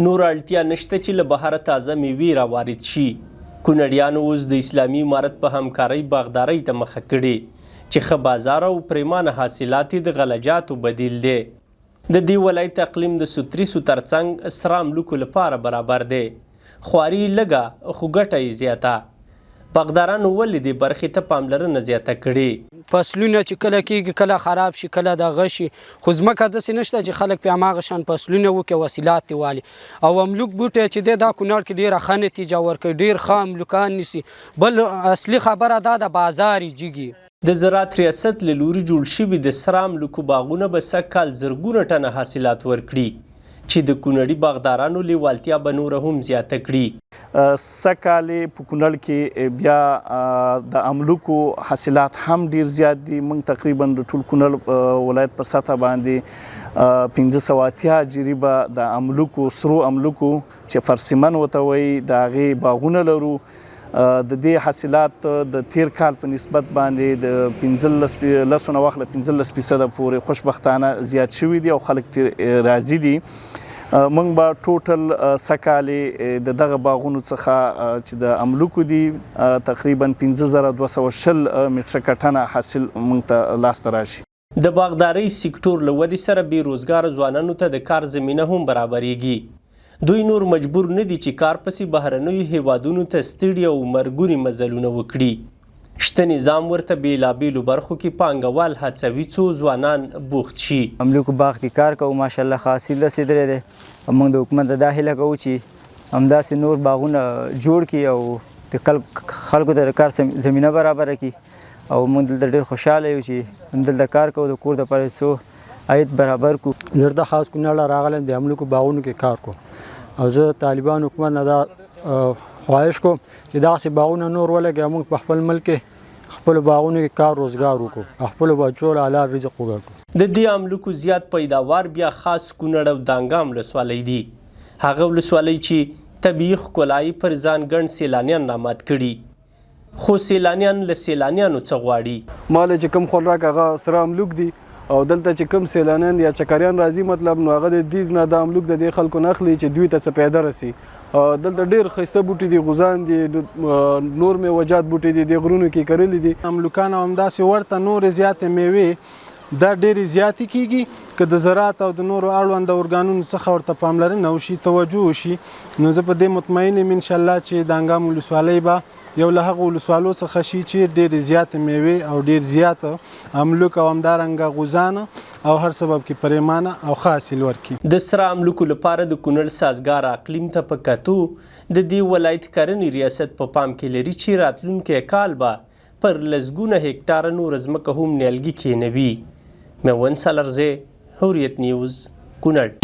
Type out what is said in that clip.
نور اړتیا نشته چې له بهره تازه میوې راوارد شي. کونړیانو اوس د اسلامي امارت په همکارۍ باغدارۍ ته مخه کړې چې ښه بازار او پریمانه حاصلات د غلجاتو بدیل دی. د دې ولایت اقلیم د سوتریسو ترڅنګ سره املوکو لپاره برابر دی. خواري لږه خو ګټه یې زیاته. باغدارانو ولې دې برخې ته پاملرنه زیاته کړې؟ فصلونه چې کله کېږي کله خراب شي کله دغه شي، خو ځمکه داسې نشته چې خلک پې هماغه شان فصلونه وکړي او حاصلات دې والي. او املوک بوټی چې دی دا کونړ کې ډېره ښه نتیجه ورکوي، ډېر ښه املوکان نیسي. بل اصلي خبره دا د بازار یې جګي. د زراعت ریاست له لوري جوړ شوي د سره املوکو باغونه به سږکال زرګونه ټنه حاصلات ورکړي چې د کونړي باغدارانو لیوالتیا به نوره هم زیاته کړي. سږکال په کونړ کې بیا د املوکو حاصلات هم ډیر زیات دي. موږ تقریبا د ټول کونړ ولایت په سطح باندې 1580 جریبه د املوکو سرو املوکو چې فرسمن ورته وایي د هغې باغونه لرو. د دې حاصلات د تیر کال په نسبت باندې د 15 نه واخله 15% پورې خوشبختانه زیات شوي دي او خلک ترې راضي دي. موږ به ټوټل سږکال د دغه باغونو څخه چې د املوکو دي تقریبا 5220 متره ټنه حاصل موږ ته لاسته راشي. د باغدارۍ سکتور له ودې سره بېروزګاره ځوانانو ته د کار زمینه هم برابریږي. دوی نور مجبور نه دي چې کار پسې بهرنیو هیوادونو ته ستړي او مرګوني مزلونه وکړي. شته نظام ورته بیلابیلو برخو کې پانګوال هڅوي څو ځوانان بوخت شي. املوکو باغ کې کار کوو، ماشاءالله ښه حاصل رسېدلی دی. موږ د حکومت دا هیله کوو چې همداسې نور باغونه جوړ کړي او د خلکو ته د کار زمینه برابره کړي. او موږ دلته ډېر خوشحاله یو چې دلته کار کوو، د کور دپاره څو عاید برابر کړو. زه د خاص کونړ راغلم د املوکو باغونو کې کار کوم او زه طالبان حکومت نه دا خواهش کوم چې داسې باغونه نور ولګوي، موږ په خپل ملک کې خپلو باغونو کې کار روزګار وکړو، خپلو بچو له حلال رزق وګټو. د دې املوکو زیات پیداوار بیا خاص کونړ او دانګام ولسوالۍ دي. هغه ولسوالۍ چې طبیعي ښکلا یې پر ځان ګڼ سیلانیان رامات کړي. خو سیلانیان له سیلانیانو څه غواړي؟ ماله چې کوم خوراک هغه سره املوک دي او دلته چې کوم سیلانیان یا چکریان راځي مطلب نو هغه د دې نه د املوک د دې خلکو نه اخلي چې دوی ته څه پیدا رسي. دلته ډېر ښایسته بوټي دي، غوزان دي، نور میوجات بوټي دي، د غرونو کې کرلي دي. املوکان همداسې ورته نورې زیاتې میوې دا ډېرې زیاتې کېږي که د زراعت او د نورو اړونده ارګانونو څخه ورته پاملرنه وشي، توجه وشي، نو زه په دې مطمئن یم انشاءالله چې دانګام ولسوالۍ به یو له هغو ولسوالو څخه شي چې ډېرې زیاتې میوې او ډېر زیات املوک او همدارنګه غوزان او هر سبب کې پریمانه او ښه حاصل ورکړي. د سره املوکو لپاره د کونړ سازګار اقلیم ته په کتو د دې ولایت کرنې ریاست په پام کې لري چې راتلونکی کال به پر لسګونه هکټاره نور ځمکه هم نیالګي کښېنوي. میوند سالرزی، حریت نیوز، کونړ.